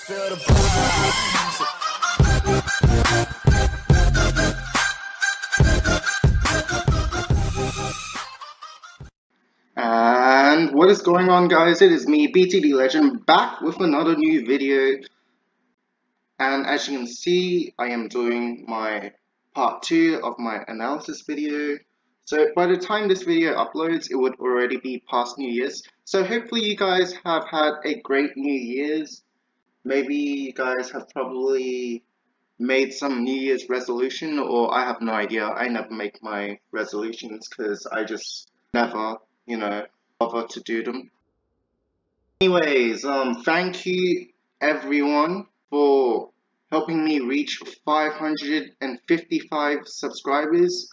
feel the booze. And what is going on, guys? It is me, BTD Legend, back with another new video. And as you can see, I am doing my part 2 of my analysis video. So by the time this video uploads, it would already be past New Year's. So hopefully you guys have had a great New Year's. Maybe you guys have probably made some New Year's resolution, or I have no idea. I never make my resolutions because I just never, bother to do them. Anyways, thank you everyone for helping me reach 555 subscribers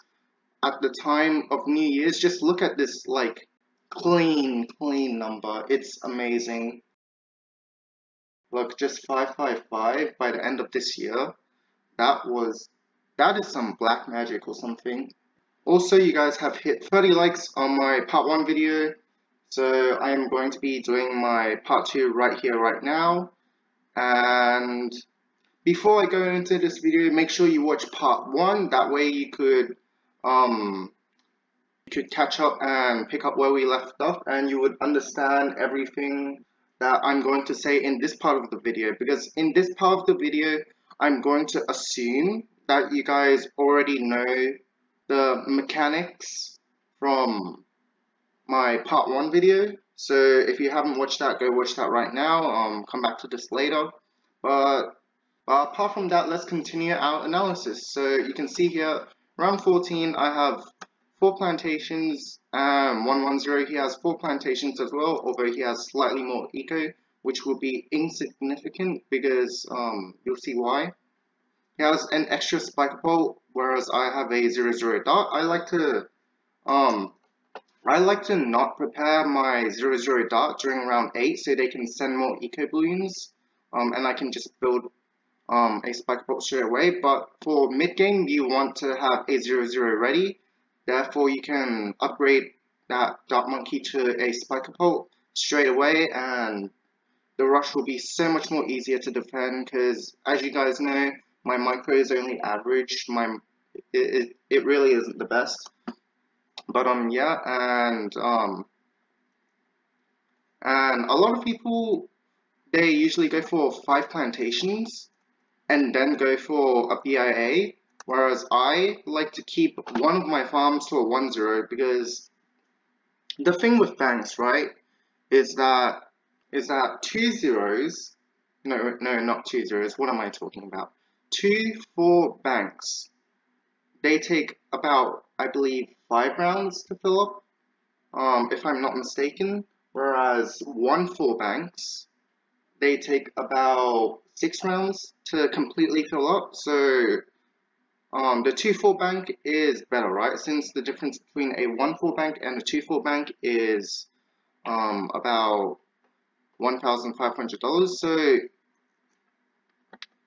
at the time of New Year's. Just look at this, like, clean number. It's amazing. Look, just 555 by the end of this year. That is some black magic or something. Also, you guys have hit 30 likes on my part 1 video. So I am going to be doing my part 2 right here, right now. And before I go into this video, make sure you watch part 1. That way you could catch up and pick up where we left off, and you would understand everything that I'm going to say in this part of the video. Because in this part of the video, I'm going to assume that you guys already know the mechanics from my part 1 video. So if you haven't watched that, go watch that right now. Come back to this later. But apart from that, let's continue our analysis. So you can see here, round 14, I have 4 plantations, 110, he has 4 plantations as well, although he has slightly more eco, which will be insignificant because you'll see why. He has an extra spike-o-pult, whereas I have a 0-0 dart. I like to not prepare my 0-0 dart during round 8 so they can send more eco balloons, and I can just build a spike-o-pult straight away. But for mid-game, you want to have a 0-0 ready. Therefore, you can upgrade that dart monkey to a spike-o-pult straight away, and the rush will be so much more easier to defend because, as you guys know, my micro is only average. It really isn't the best. But yeah, and a lot of people, they usually go for 5 plantations and then go for a BIA, whereas I like to keep one of my farms to a 1-0 because the thing with banks, right, is that 2 zeros, no, not 2 zeros, what am I talking about? 2 4 banks, they take about, I believe, 5 rounds to fill up, if I'm not mistaken, whereas 1 4 banks, they take about 6 rounds to completely fill up. So the 2 4 bank is better, right? Since the difference between a 1 4 bank and a 2 4 bank is about $1,500. So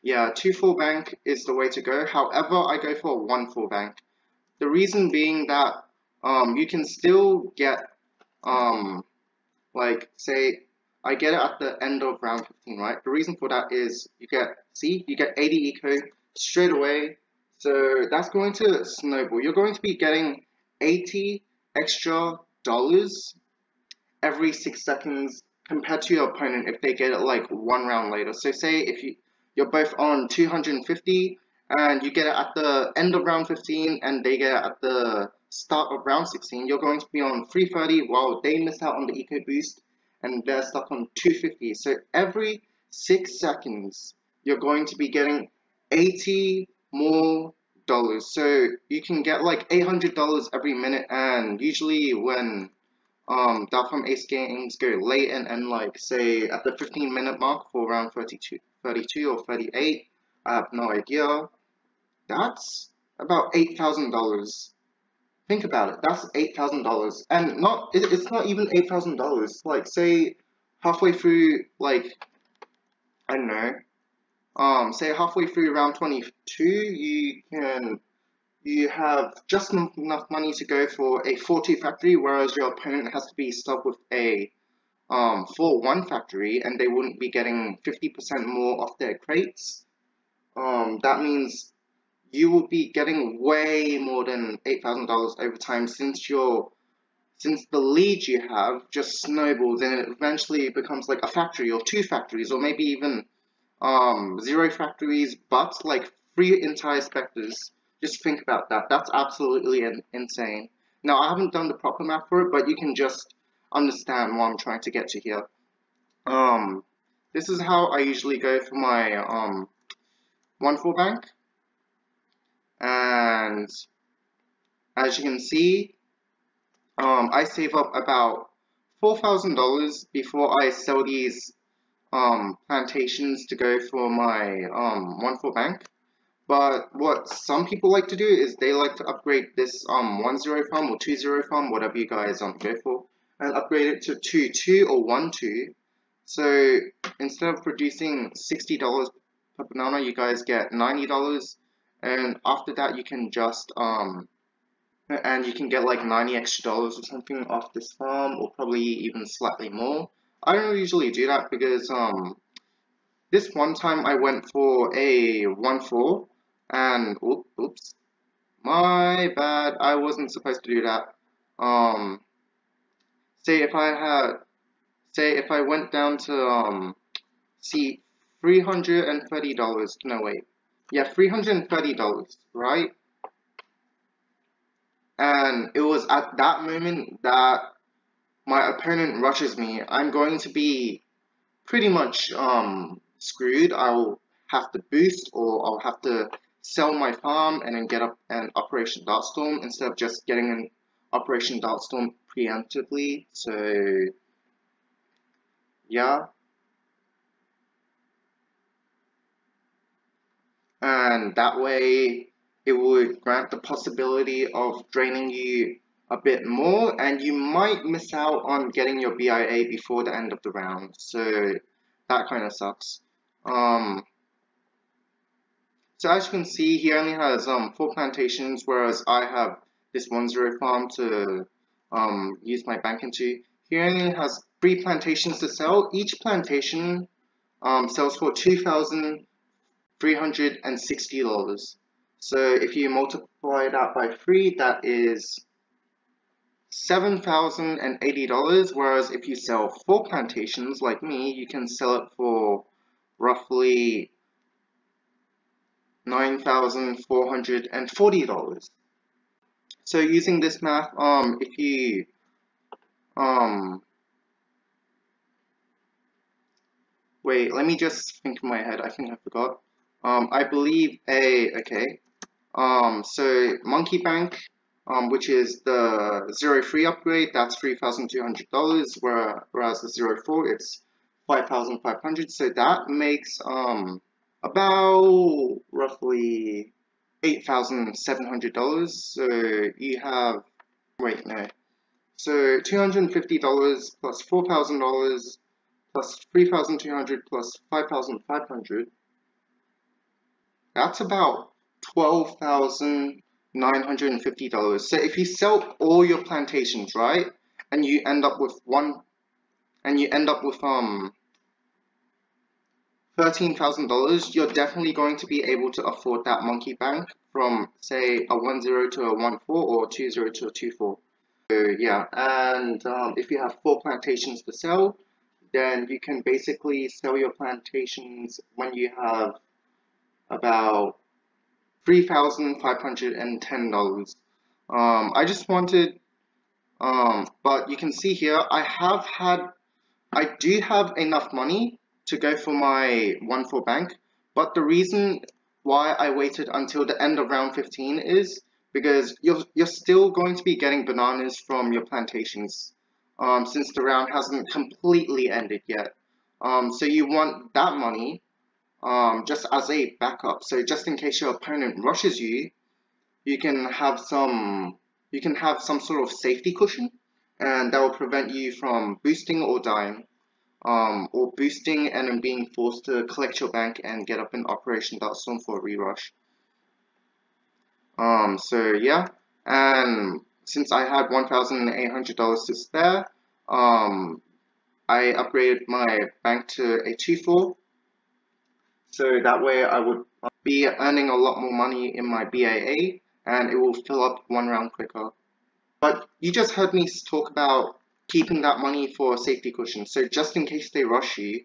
yeah, 2 4 bank is the way to go. However, I go for a 1 4 bank. The reason being that you can still get like, say I get it at the end of round 15, right? The reason for that is you get 80 eco straight away. So that's going to snowball. You're going to be getting 80 extra dollars every 6 seconds compared to your opponent if they get it like 1 round later. So say if you're both on 250 and you get it at the end of round 15 and they get it at the start of round 16, you're going to be on 330 while they miss out on the eco boost and they're stuck on 250. So every 6 seconds, you're going to be getting 80 more dollars. So you can get like $800 every minute, and usually when Dark from Ace games go late and like, say, at the 15-minute mark for round 32 or 38, I have no idea, that's about $8,000. Think about it, that's $8,000, and it's not even $8,000. Like, say halfway through, like, I don't know, say halfway through round 22, you have just enough money to go for a 4-2 factory, whereas your opponent has to be stuck with a for one factory, and they wouldn't be getting 50% more off their crates, that means you will be getting way more than $8,000 over time, since the lead you have just snowballs and it eventually becomes like a factory or two factories or maybe even zero factories, but like three entire specters. Just think about that. That's absolutely insane. Now, I haven't done the proper math for it, but you can just understand what I'm trying to get to here. Um, this is how I usually go for my 1-4 bank, and as you can see, I save up about $4,000 before I sell these plantations to go for my 1-4 bank. But what some people like to do is they like to upgrade this 1-0 farm or 2-0 farm, whatever you guys go for, and upgrade it to 2-2 or 1-2. So instead of producing $60 per banana, you guys get $90, and after that you can just and you can get like 90 extra dollars or something off this farm, or probably even slightly more. I don't usually do that because this one time I went for a 1-4 and oops, my bad, I wasn't supposed to do that. Um say if I had say if I went down to see $330, no wait, yeah, $330, right? And it was at that moment that my opponent rushes me, I'm going to be pretty much screwed. I'll have to boost, or I'll have to sell my farm and then get up an Operation Dartstorm instead of just getting an Operation Dartstorm preemptively. So yeah, and that way it would grant the possibility of draining you a bit more, and you might miss out on getting your BIA before the end of the round. So that kind of sucks. So as you can see, he only has 4 plantations, whereas I have this 1-0 farm to use my bank into. He only has 3 plantations to sell. Each plantation sells for $2,360. So if you multiply that by 3, that is $7,080. Whereas if you sell 4 plantations like me, you can sell it for roughly $9,440. So using this math, if you wait, let me just think in my head. I think I forgot. I believe okay. So Monkey Bank, which is the 0-3 upgrade, that's $3,200. Whereas the 0-4, it's $5,500. So that makes about roughly $8,700. So you have, wait, no. So $250 plus $4,000 plus 3,200 plus 5,500. That's about $12,950. So if you sell all your plantations, right, and you end up with $13,000, you're definitely going to be able to afford that monkey bank from, say, a 1-0 to a 1-4 or 2-0 to a 2-4. So yeah, and if you have 4 plantations to sell, then you can basically sell your plantations when you have about $3,510. I just wanted, but you can see here, I do have enough money to go for my 1-4 bank, but the reason why I waited until the end of round 15 is because you're still going to be getting bananas from your plantations, since the round hasn't completely ended yet. So you want that money just as a backup. So just in case your opponent rushes you, you can have some sort of safety cushion, and that will prevent you from boosting or dying, or boosting and then being forced to collect your bank and get up in Operation Darkstorm for a rerush. So yeah, and since I had $1,800 to spare, I upgraded my bank to a 2-4, so that way I would be earning a lot more money in my BAA, and it will fill up 1 round quicker. But you just heard me talk about keeping that money for a safety cushion, so just in case they rush you,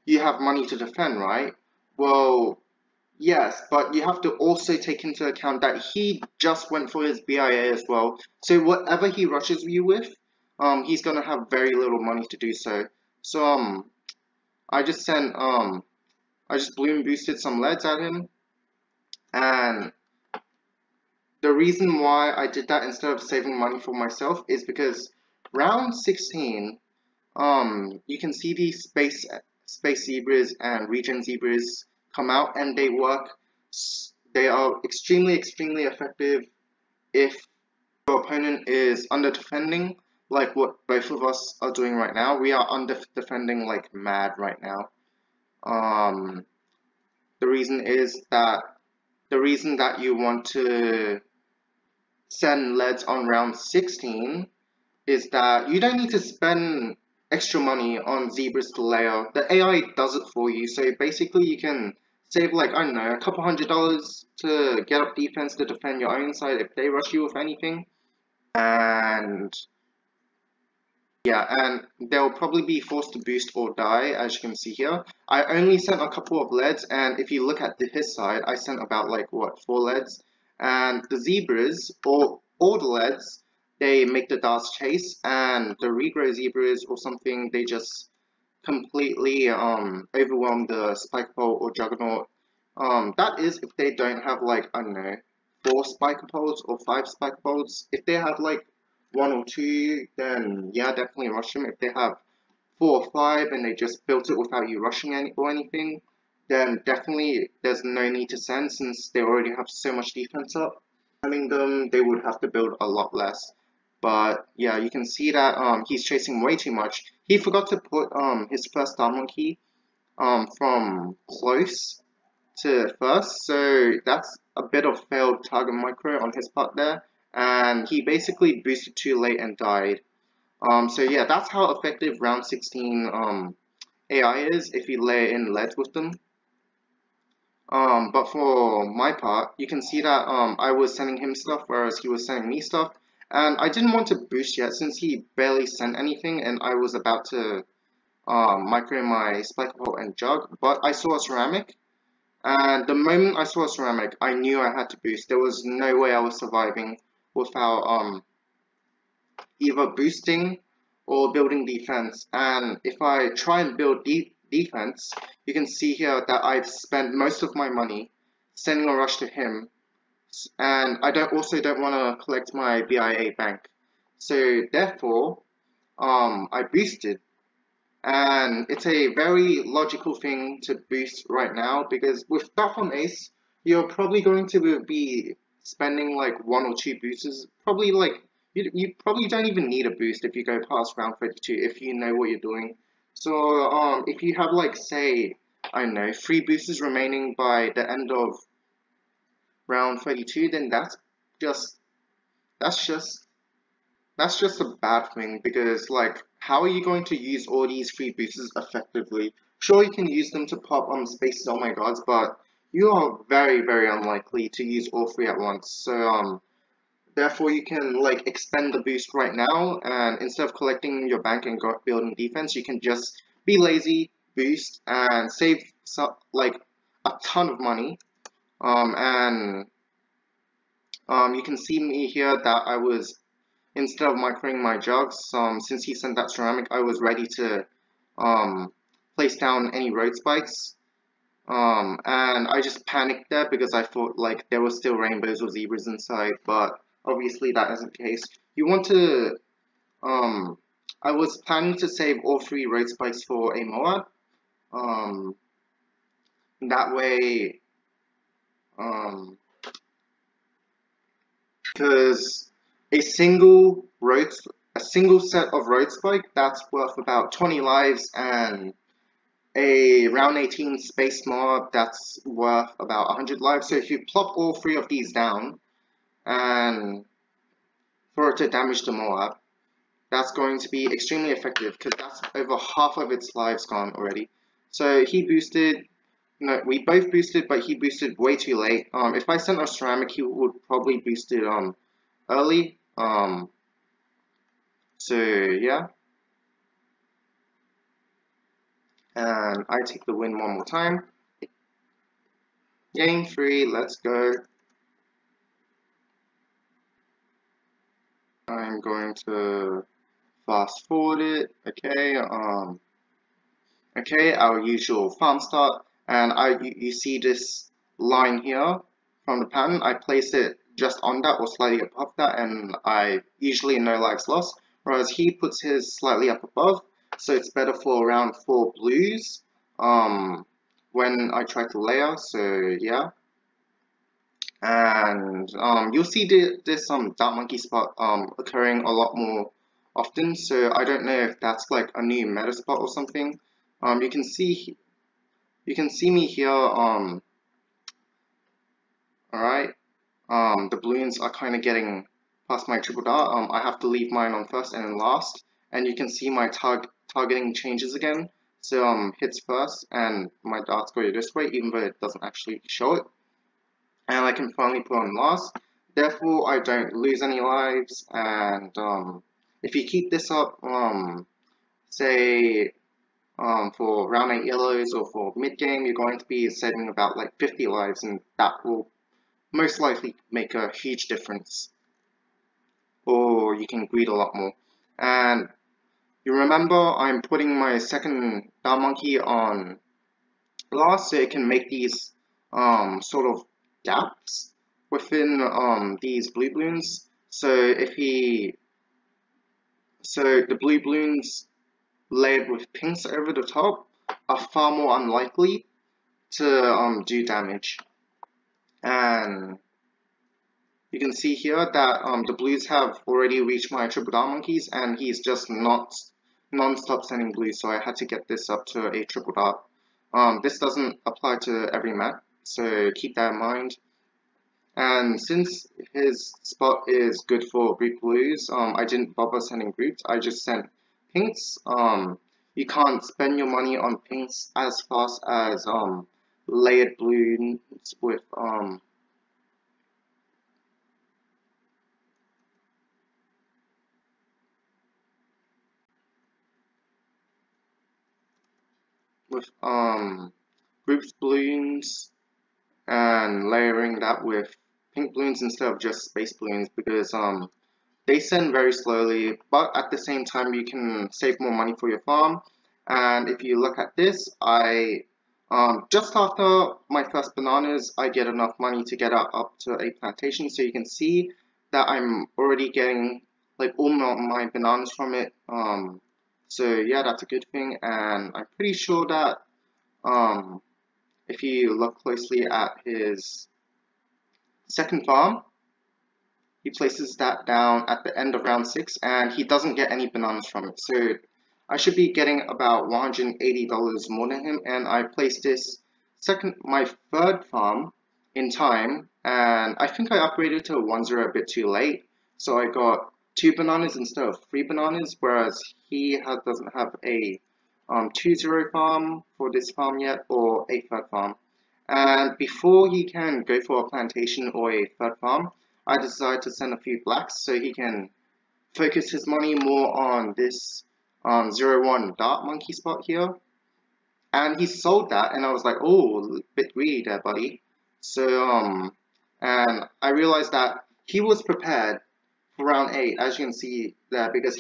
you have money to defend, right? Well, yes, but you have to also take into account that he just went for his BIA as well. So whatever he rushes you with, he's gonna have very little money to do so. So I just sent I just balloon boosted some leads at him, and the reason why I did that instead of saving money for myself is because round 16, you can see these space zebras and region zebras come out, and they work. They are extremely effective if your opponent is under defending, like what both of us are doing right now. We are under defending like mad right now. Um, the reason is that the reason that you want to send leads on round 16 is that you don't need to spend extra money on zebras to layer. The AI does it for you, so basically you can save like, I don't know, a couple $100 to get up defense to defend your own side if they rush you with anything. And yeah, and they'll probably be forced to boost or die, as you can see here. I only sent a couple of leads, and if you look at his side, I sent about like, what, 4 leads? And the zebras, or all the leads, they make the darts chase, and the regrow zebras or something, they just completely overwhelm the spike-o-pult or juggernaut. That is if they don't have like, I don't know, 4 spike-o-pults or 5 spike-o-pults. If they have like 1 or 2, then yeah, definitely rush them. If they have 4 or 5 and they just built it without you rushing or anything, then definitely there's no need to send, since they already have so much defense up. Sending them, they would have to build a lot less. But yeah, you can see that he's chasing way too much. He forgot to put his first star monkey from close to first, so that's a bit of failed target micro on his part there, and he basically boosted too late and died. So yeah, that's how effective round 16 AI is if you layer in leads with them. But for my part, you can see that I was sending him stuff, whereas he was sending me stuff. And I didn't want to boost yet, since he barely sent anything, and I was about to micro my spike-o-pult and jug. But I saw a ceramic, and the moment I saw a ceramic, I knew I had to boost. There was no way I was surviving without either boosting or building defense. And if I try and build defense, you can see here that I've spent most of my money sending a rush to him, and I also don't want to collect my BIA bank. So therefore, I boosted, and it's a very logical thing to boost right now, because with Dark Ace, you're probably going to be spending like 1 or 2 boosters, probably like, you probably don't even need a boost if you go past round 32 if you know what you're doing. So if you have like, say, I don't know, 3 boosters remaining by the end of round 32, then just that's just that's just a bad thing, because like, how are you going to use all these 3 boosters effectively? Sure, you can use them to pop spaces on my gods, but you are very unlikely to use all 3 at once. So therefore you can like expend the boost right now, and instead of collecting your bank and building defense, you can just be lazy, boost, and save like a ton of money. And you can see me here that I was, instead of microing my jugs, since he sent that ceramic, I was ready to place down any road spikes. And I just panicked there because I thought like there were still rainbows or zebras inside, but obviously that isn't the case. You want to, I was planning to save all 3 road spikes for a Moab. That way, because a single set of road spike, that's worth about 20 lives, and a round 18 space mob, that's worth about 100 lives. So if you plop all 3 of these down, and for it to damage the Moab, that's going to be extremely effective because that's over half of its lives gone already. So he boosted, no, we both boosted, but he boosted way too late. If I sent a ceramic, he would probably boost it early. So yeah, and I take the win one more time. Game 3, let's go. I'm going to fast forward it. Okay, our usual farm start, and you see this line here from the pattern. I place it just on that or slightly above that, and I usually no lives lost. Whereas he puts his slightly up above, so it's better for around 4 blues. When I try to layer, so yeah. And you'll see this dark monkey spot occurring a lot more often. So I don't know if that's like a new meta spot or something. You can see me here. All right. The balloons are kind of getting past my triple dart. I have to leave mine on first and then last, and you can see my targeting changes again. So hits first, and my darts go this way, even though it doesn't actually show it. And I can finally put on last. Therefore, I don't lose any lives. And if you keep this up, say for round 8 yellows or for mid game, you're going to be saving about like 50 lives, and that will most likely make a huge difference. Or you can greed a lot more. And you remember, I'm putting my second down monkey on last, so it can make these sort of gaps within these blue balloons. So the blue balloons layered with pinks over the top are far more unlikely to do damage. And you can see here that the blues have already reached my triple down monkeys, and he's just not non-stop sending blues, so I had to get this up to a triple dart. This doesn't apply to every map, so keep that in mind. And since his spot is good for group blues, I didn't bother sending groups, I just sent pinks. You can't spend your money on pinks as fast as layered balloons with groups balloons, and layering that with pink balloons instead of just space balloons, because they send very slowly, but at the same time you can save more money for your farm. And if you look at this, I just after my first bananas, I get enough money to get up to a plantation, so you can see that I'm already getting like all my bananas from it. So yeah, that's a good thing, and I'm pretty sure that if you look closely at his second farm, he places that down at the end of round 6, and he doesn't get any bananas from it. So I should be getting about $180 more than him, and I placed this my third farm in time, and I think I upgraded to 1-0 a bit too late. So I got 2 bananas instead of 3 bananas, whereas he doesn't have a 2-0 farm for this farm yet, or a third farm. And before he can go for a plantation or a third farm, I decided to send a few blacks so he can focus his money more on this 0-1 dart monkey spot here. And he sold that, and I was like, oh, a bit greedy there, buddy. So, and I realized that he was prepared for round 8, as you can see there, because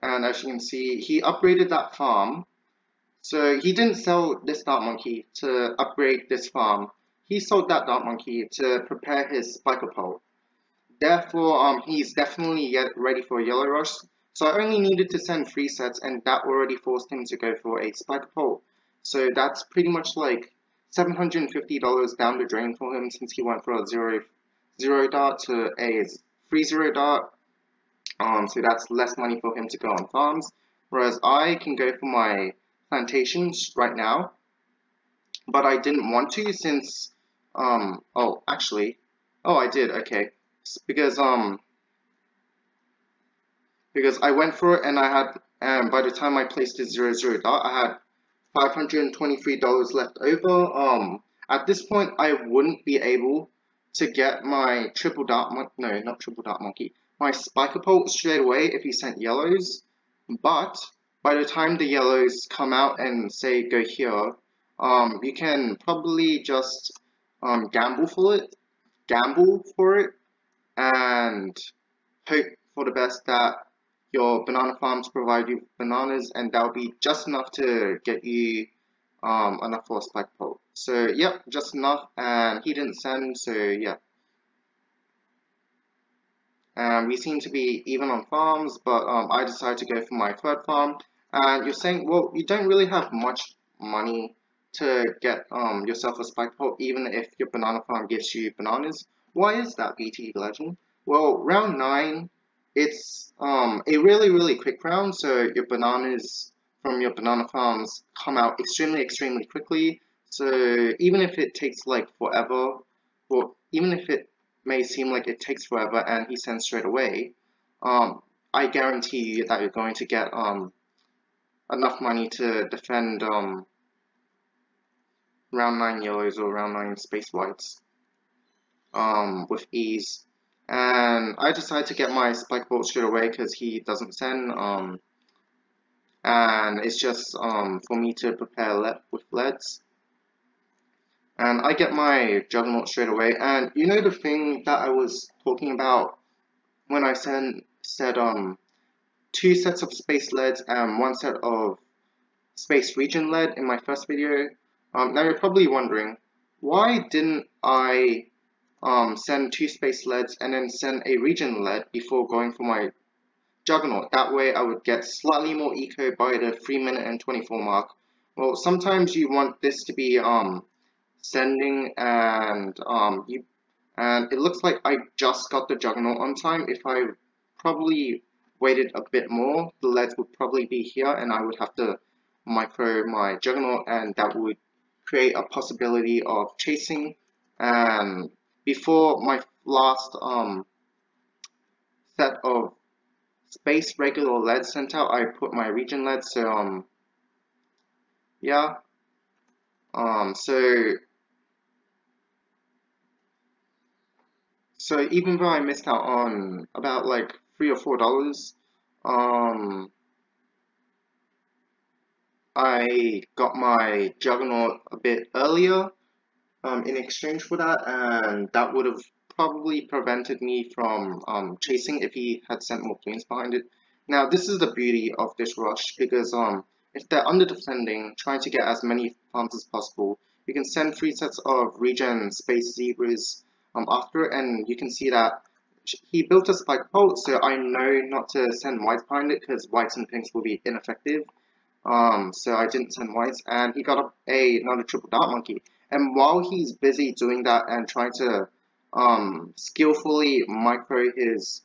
and as you can see, he upgraded that farm. So he didn't sell this dart monkey to upgrade this farm. He sold that dart monkey to prepare his spike-o-pult. Therefore, he's definitely ready for a yellow rush. So I only needed to send 3 sets, and that already forced him to go for a spike-o-pult. So that's pretty much like $750 down the drain for him, since he went for a 0 dart to a 3-0 dart. So that's less money for him to go on farms, whereas I can go for my plantations right now. but I didn't want to since oh actually oh I did, okay, because I went for it and I had, and by the time I placed the 00 dot, I had $523 left over. At this point, I wouldn't be able to get my triple dart no, not triple dart monkey, my spike-o-pult straight away if he sent yellows. But by the time the yellows come out and say go here, you can probably just gamble for it, and hope for the best that your banana farms provide you bananas, and that'll be just enough to get you enough for a spike pole. So yep, just enough, and he didn't send, so yeah. And we seem to be even on farms, but I decided to go for my third farm. And you're saying, well, you don't really have much money to get yourself a spike pole, even if your banana farm gives you bananas. Why is that, BT Legend? Well, round 9, it's a really quick round, so your bananas from your banana farms come out extremely quickly. So even if it takes like forever, or even if it may seem like it takes forever and he sends straight away, I guarantee you that you're going to get enough money to defend round 9 yellows or round 9 space whites with ease. And I decided to get my spike bolt straight away because he doesn't send, and it's just for me to prepare with leads. And I get my juggernaut straight away. And you know the thing that I was talking about when I said 2 sets of space leads and 1 set of space region lead in my first video. Now you're probably wondering, why didn't I send 2 space leads and then send a region lead before going for my juggernaut? That way I would get slightly more eco by the 3 minute and 24 mark. Well, sometimes you want this to be sending, and it looks like I just got the juggernaut on time. If I probably waited a bit more, the leads would probably be here and I would have to micro my juggernaut, and that would create a possibility of chasing. And before my last set of space regular leads sent out, I put my region lead. So yeah, so even though I missed out on about like $3 or $4, I got my juggernaut a bit earlier in exchange for that, and that would have probably prevented me from chasing if he had sent more planes behind it. Now this is the beauty of this rush, because if they're under defending, trying to get as many farms as possible, you can send 3 sets of regen space zebras after it, and you can see that he built a spike pole, so I know not to send whites behind it because whites and pinks will be ineffective. So I didn't send whites, and he got another triple dart monkey. And while he's busy doing that and trying to skillfully micro his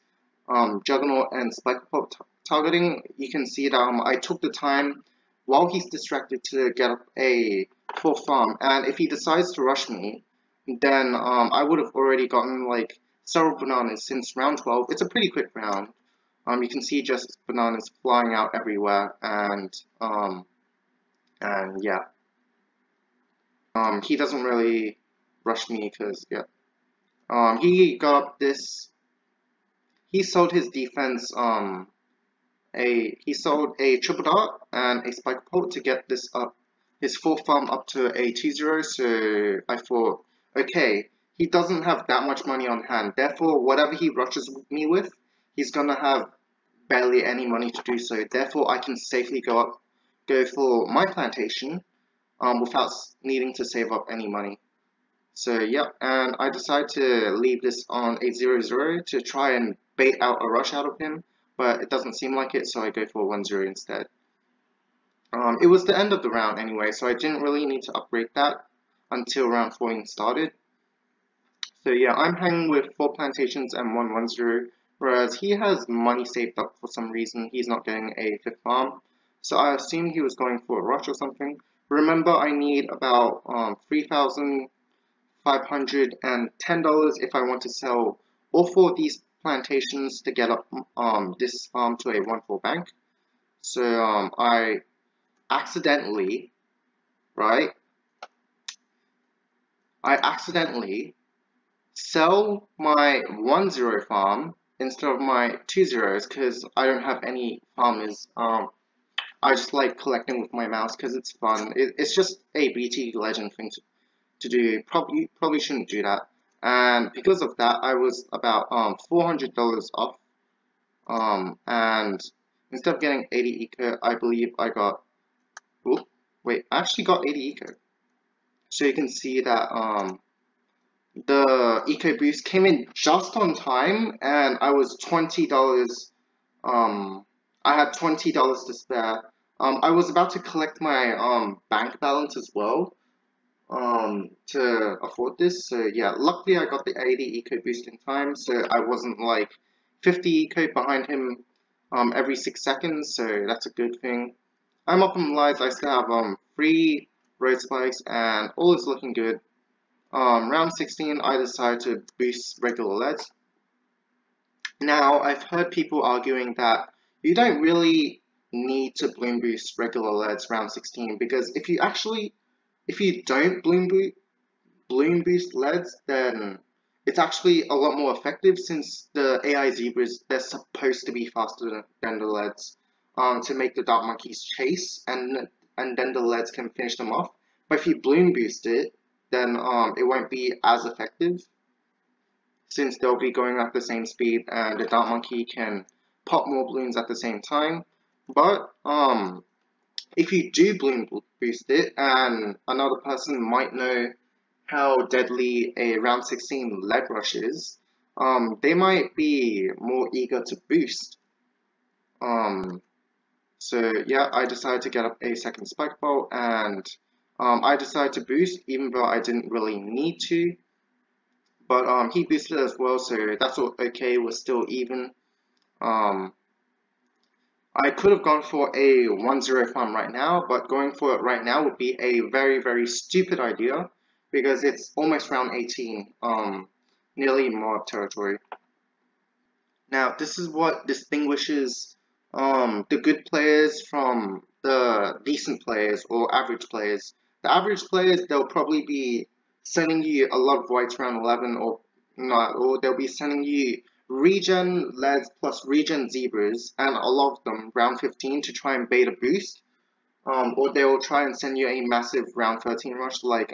juggernaut and spike-o-pult targeting, you can see that I took the time while he's distracted to get up a full farm. And if he decides to rush me, then I would have already gotten like several bananas since round 12. It's a pretty quick round. You can see just bananas flying out everywhere, and yeah. He doesn't really rush me because, yeah. He got up this. He sold his defense. He sold a triple dart and a spike pole to get this up, his full farm up to a 2-0. So I thought, okay, he doesn't have that much money on hand. Therefore, whatever he rushes me with, he's gonna have barely any money to do so. Therefore, I can safely go for my plantation without needing to save up any money. So yeah, and I decided to leave this on a 0-0 to try and bait out a rush out of him, but it doesn't seem like it, so I go for a 1-0 instead. It was the end of the round anyway, so I didn't really need to upgrade that until round 14 started. So yeah, I'm hanging with 4 plantations and 1 1-0, whereas he has money saved up for some reason. He's not getting a 5th farm, so I assumed he was going for a rush or something. Remember, I need about $3,510 if I want to sell all 4 of these plantations to get up this farm to a 1-4 bank. So I accidentally, right? I accidentally sell my 1-0 farm instead of my 2-0s because I don't have any farmers. I just like collecting with my mouse because it's fun. It's just a BT legend thing to do. Probably shouldn't do that. And because of that, I was about $400 off. And instead of getting 80 eco, I believe I got. Oh, wait, I actually got 80 eco. So you can see that the eco boost came in just on time, and I was $20. I had $20 to spare. I was about to collect my bank balance as well to afford this. So yeah, luckily I got the 80 eco boost in time, so I wasn't like 50 eco behind him every 6 seconds. So that's a good thing. I'm up on lives. I still have 3 road spikes, and all is looking good. Round 16, I decided to boost regular leads. Now, I've heard people arguing that you don't really need to bloom boost regular leads round 16 because if you don't bloom boost leads, then it's actually a lot more effective since the AI zebras, they're supposed to be faster than the leads to make the dark monkeys chase, and then the leads can finish them off. But if you bloom boost it, then it won't be as effective since they'll be going at the same speed and the dark monkey can pop more balloons at the same time. But if you do bloom boost it, and another person might know how deadly a round 16 lead rush is, they might be more eager to boost. So yeah, I decided to get up a second spike-o-pult, and I decided to boost even though I didn't really need to. But he boosted as well, so that's all okay. We're still even. Um, I could have gone for a 1-0 farm right now, but going for it right now would be a very stupid idea because it's almost round 18, nearly Moab territory. Now, this is what distinguishes the good players from the decent players or average players. The average players, they'll probably be sending you a lot of whites round 11 or not, or they'll be sending you regen leads plus regen zebras and a lot of them round 15 to try and bait a boost. Or they will try and send you a massive round 13 rush like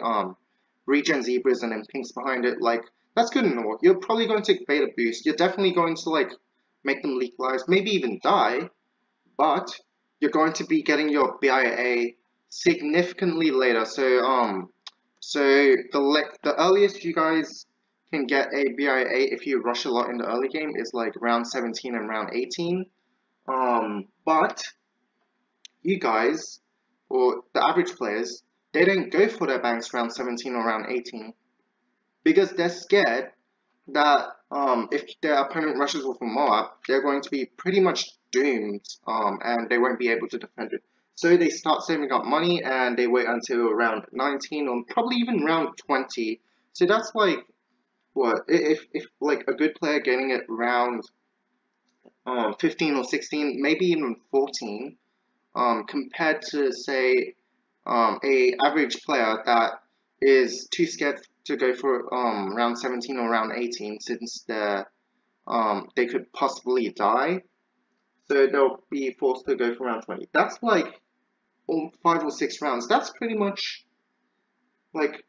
regen zebras and then pinks behind it. Like that's good and all. You're probably going to bait a boost. You're definitely going to like make them leak lives, maybe even die, but you're going to be getting your BIA significantly later. So the earliest you guys can get a BIA if you rush a lot in the early game is like round 17 and round 18. But you guys, or the average players, they don't go for their banks round 17 or round 18 because they're scared that if their opponent rushes with a Moab, they're going to be pretty much doomed and they won't be able to defend it. So they start saving up money and they wait until around 19 or probably even round 20. So that's like, what, if like a good player getting it round 15 or 16, maybe even 14, compared to say a average player that is too scared to go for round 17 or round 18 since they could possibly die, so they'll be forced to go for round 20. That's like 5 or 6 rounds. That's pretty much like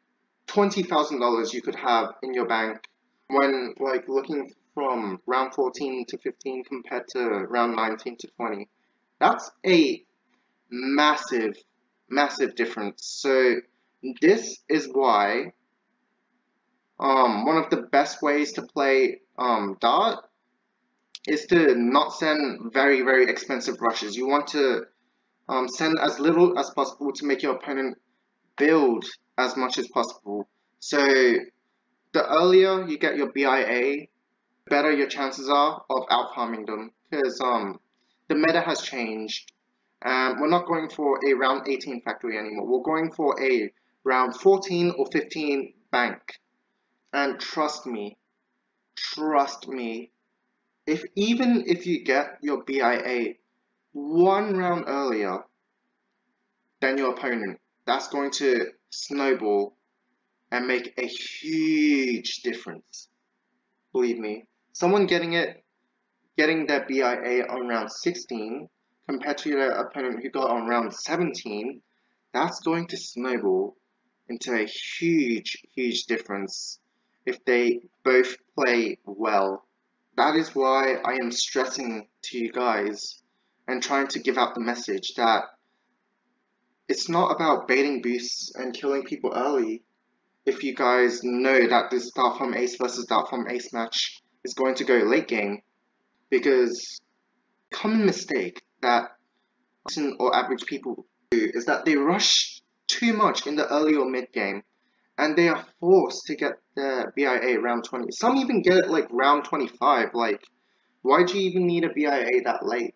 $20,000 you could have in your bank when like looking from round 14 to 15 compared to round 19 to 20. That's a massive difference. So this is why one of the best ways to play Dart is to not send very expensive rushes. You want to send as little as possible to make your opponent build as much as possible. So the earlier you get your BIA, the better your chances are of out farming them because the meta has changed. We're not going for a round 18 factory anymore. We're going for a round 14 or 15 bank. And trust me, even if you get your BIA one round earlier than your opponent, that's going to snowball and make a huge difference. Believe me, someone getting their BIA on round 16 compared to their opponent who got on round 17, that's going to snowball into a huge difference if they both play well. That is why I am stressing to you guys and trying to give out the message that it's not about baiting boosts and killing people early. If you guys know that this Dart Farm Ace versus Dart Farm Ace match is going to go late game, because common mistake that or average people do is that they rush too much in the early or mid game, and they are forced to get their BIA round 20. Some even get it like round 25. Like, why do you even need a BIA that late?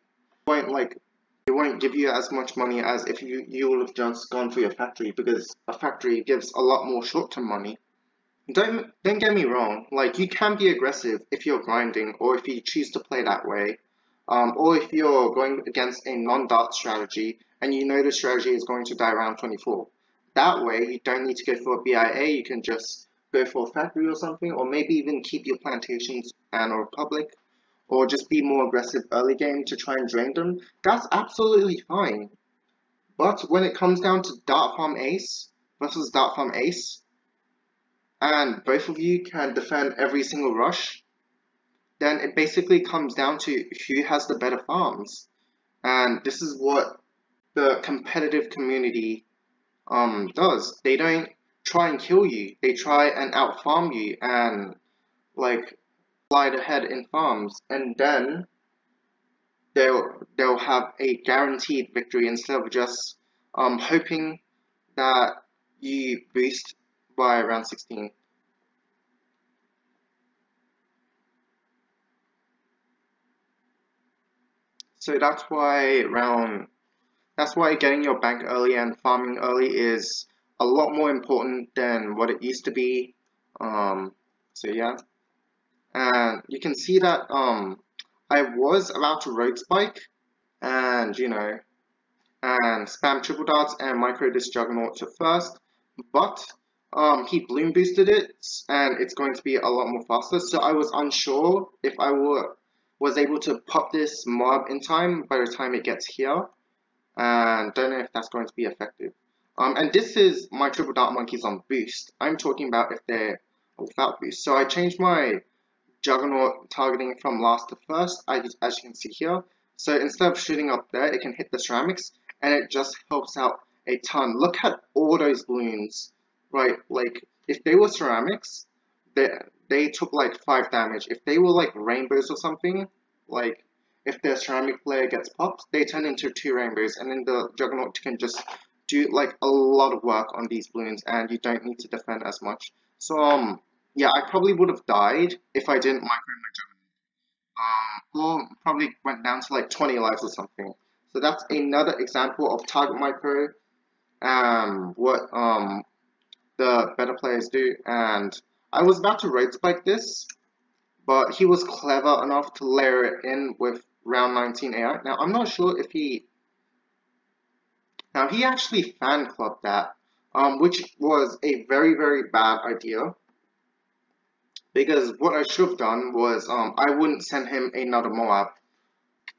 It won't give you as much money as if you would have just gone for your factory, because a factory gives a lot more short-term money. Don't get me wrong, like, you can be aggressive if you're grinding or if you choose to play that way. Or if you're going against a non-dart strategy and you know the strategy is going to die around 24. That way, you don't need to go for a BIA, you can just go for a factory or something, or maybe even keep your plantations and a republic, or just be more aggressive early game to try and drain them. That's absolutely fine. But when it comes down to Dart Farm Ace versus Dart Farm Ace, and both of you can defend every single rush, then it basically comes down to who has the better farms. And this is what the competitive community does. They don't try and kill you. They try and out farm you and like slide ahead in farms, and then they'll have a guaranteed victory instead of just hoping that you boost by around 16. So that's why getting your bank early and farming early is a lot more important than what it used to be. So yeah, and you can see that I was about to road spike and and spam triple darts and micro this juggernaut to first, but he bloom boosted it and it's going to be a lot more faster. So I was unsure if I was able to pop this mob in time by the time it gets here, and don't know if that's going to be effective. And this is my triple dart monkeys on boost. I'm talking about if they're without boost. So I changed my juggernaut targeting from last to first, as you can see here. So instead of shooting up there, it can hit the ceramics, and it just helps out a ton. Look at all those balloons, right? Like, if they were ceramics, they took like 5 damage. If they were like rainbows or something, like if their ceramic player gets popped, they turn into 2 rainbows, and then the juggernaut can just do like a lot of work on these balloons, and you don't need to defend as much. So yeah, I probably would have died if I didn't micro my juggernaut. Or probably went down to like 20 lives or something. So that's another example of target micro, what the better players do. And I was about to raid spike this, but he was clever enough to layer it in with round 19 AI. Now I'm not sure if he actually fan clubbed that, which was a very bad idea. Because what I should have done was I wouldn't send him another Moab.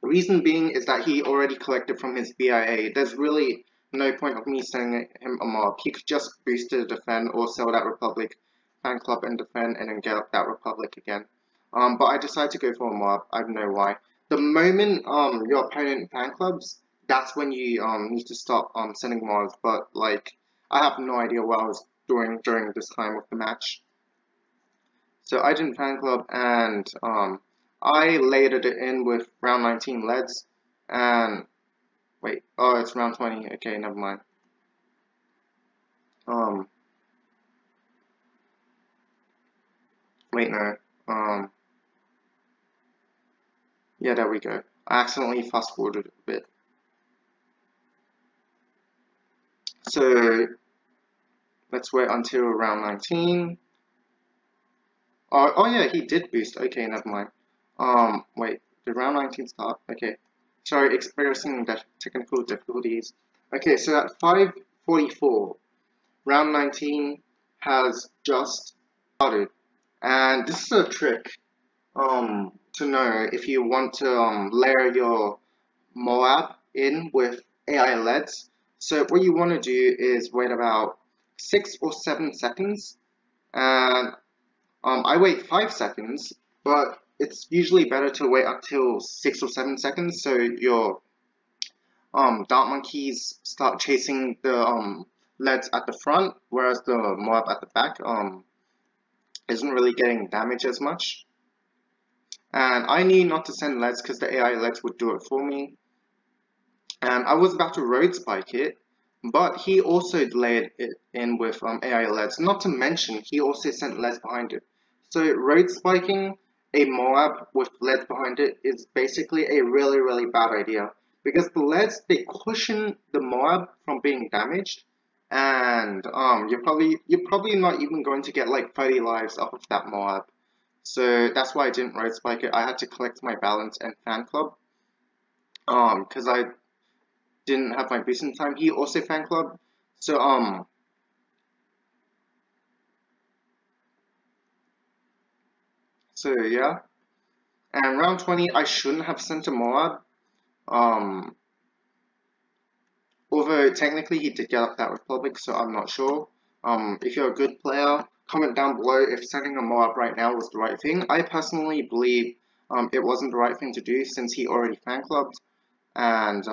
The reason being is that he already collected from his BIA. There's really no point of me sending him a Moab. He could just boost to defend or sell that Republic fan club and defend and then get up that Republic again. But I decided to go for a Moab. I don't know why. The moment your opponent fan clubs, that's when you need to stop sending Moabs. But like, I have no idea what I was doing during this time of the match. So I didn't fan club, and I layered it in with round 19 leads, and wait, oh, it's round 20. Okay, never mind. Wait, no. Yeah, there we go. I accidentally fast forwarded a bit. So let's wait until round 19. Oh yeah, he did boost. Okay, never mind. Wait, did round 19 start? Okay. Sorry, experiencing technical difficulties. Okay, so at 5:44, round 19 has just started. And this is a trick to know if you want to layer your Moab in with AI LEDs. So what you want to do is wait about 6 or 7 seconds, and I wait 5 seconds, but it's usually better to wait until 6 or 7 seconds so your dart monkeys start chasing the LEDs at the front, whereas the Moab at the back isn't really getting damaged as much. And I need not to send LEDs because the AI LEDs would do it for me. And I was about to road spike it, but he also delayed it in with AI LEDs. Not to mention, he also sent LEDs behind it. So road spiking a Moab with LEDs behind it is basically a really bad idea because the LEDs, they cushion the Moab from being damaged, and you're probably not even going to get like 30 lives off of that Moab. So that's why I didn't road spike it. I had to collect my balance and fan club because I didn't have my boosting time. He also fan club. So yeah. And round 20 I shouldn't have sent a Moab. Um Although technically he did get up that Republic, so I'm not sure. If you're a good player, comment down below if sending a Moab right now was the right thing. I personally believe it wasn't the right thing to do since he already fan clubbed, and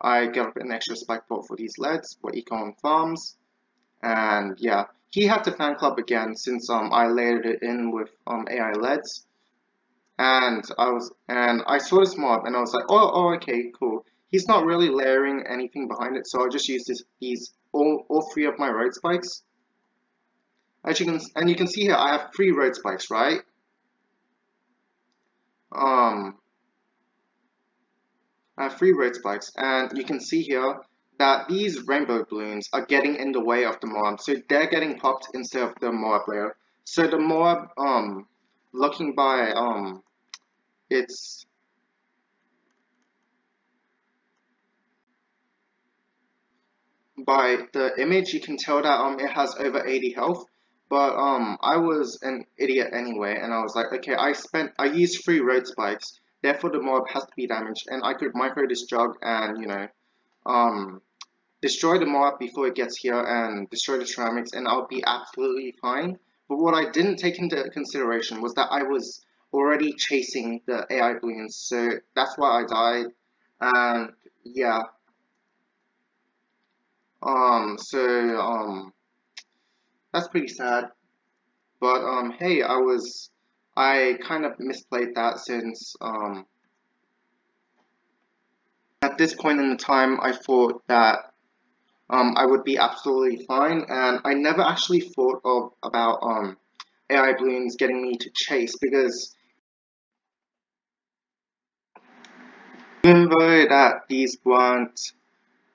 I get up an extra spike-o-pult for these LEDs for econ farms. And yeah, he had to fan club again since I layered it in with AI LEDs, and I saw this mob and I was like, oh okay, cool. He's not really layering anything behind it, so I'll just use all 3 of my road spikes. As you can see here, I have 3 road spikes, right? I have 3 road spikes, and you can see here that these rainbow balloons are getting in the way of the Moab, so they're getting popped instead of the Moab layer. So the Moab, looking by its by the image, you can tell that it has over 80 health. But I was an idiot anyway, and I was like, okay, I used 3 road spikes, therefore the Moab has to be damaged, and I could micro this jug and destroy the Moab before it gets here and destroy the ceramics, and I'll be absolutely fine. But what I didn't take into consideration was that I was already chasing the AI balloons, so that's why I died. And yeah, that's pretty sad. But hey, I kind of misplayed that since at this point in the time I thought that I would be absolutely fine, and I never actually thought about AI balloons getting me to chase, because even though that these weren't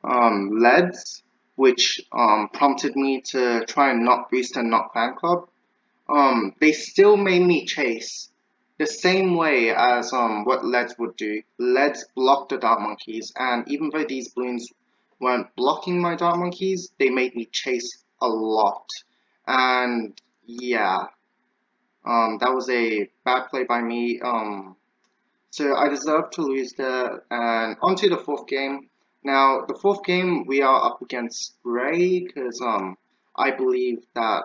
LEDs, which prompted me to try and not boost and not fan club, they still made me chase the same way as what LEDs would do. LEDs block the dart monkeys, and even though these balloons weren't blocking my dart monkeys, they made me chase a lot. And yeah, that was a bad play by me. So I deserve to lose there. And on to the 4th game. Now, the 4th game we are up against Gray, because I believe that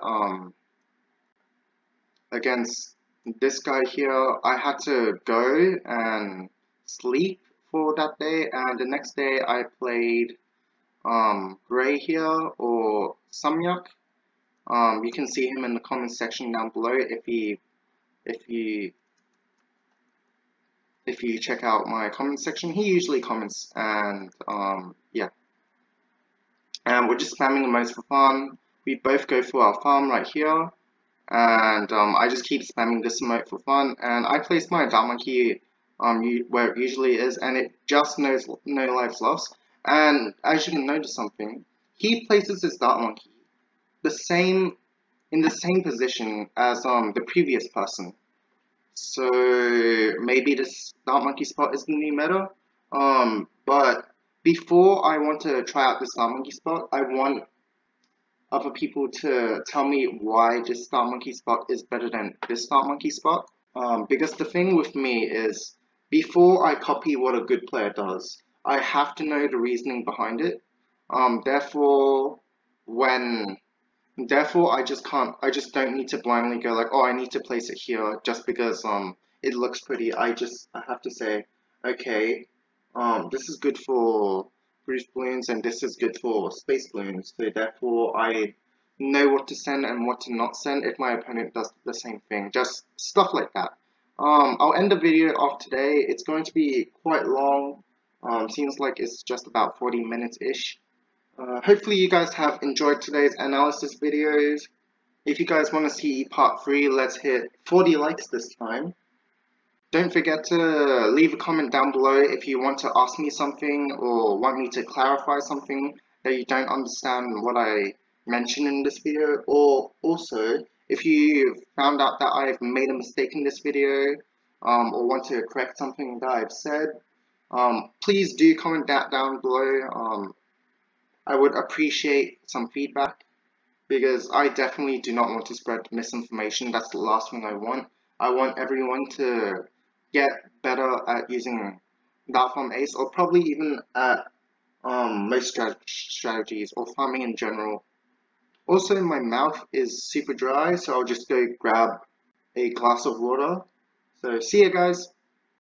against this guy here, I had to go and sleep for that day, and the next day I played Gray here, or Samyak. You can see him in the comment section down below if you check out my comment section. He usually comments, and yeah. And we're just spamming the most for fun. We both go for our farm right here, and I just keep spamming this emote for fun, and I place my dart monkey where it usually is, and it just knows no lives lost. And as you can notice something, he places his dart monkey in the same position as the previous person. So maybe this dart monkey spot is the new meta. But before I want to try out this dart monkey spot, I want other people to tell me why this dart monkey spot is better than this dart monkey spot. Because the thing with me is, before I copy what a good player does, I have to know the reasoning behind it. Therefore, when Therefore, I just don't need to blindly go like, oh, I need to place it here just because it looks pretty. I have to say, okay, this is good for Bruce balloons and this is good for space balloons. So therefore, I know what to send and what to not send if my opponent does the same thing. Just stuff like that. I'll end the video off today. It's going to be quite long. Seems like it's just about 40 minutes-ish. Hopefully you guys have enjoyed today's analysis videos. If you guys want to see part 3, let's hit 40 likes this time. Don't forget to leave a comment down below if you want to ask me something or want me to clarify something that you don't understand what I mentioned in this video. Or also, if you found out that I've made a mistake in this video or want to correct something that I've said, please do comment that down below. I would appreciate some feedback because I definitely do not want to spread misinformation. That's the last thing I want. I want everyone to get better at using dart farm ace, or probably even at most strategies or farming in general. Also, my mouth is super dry, so I'll just go grab a glass of water. So see you guys.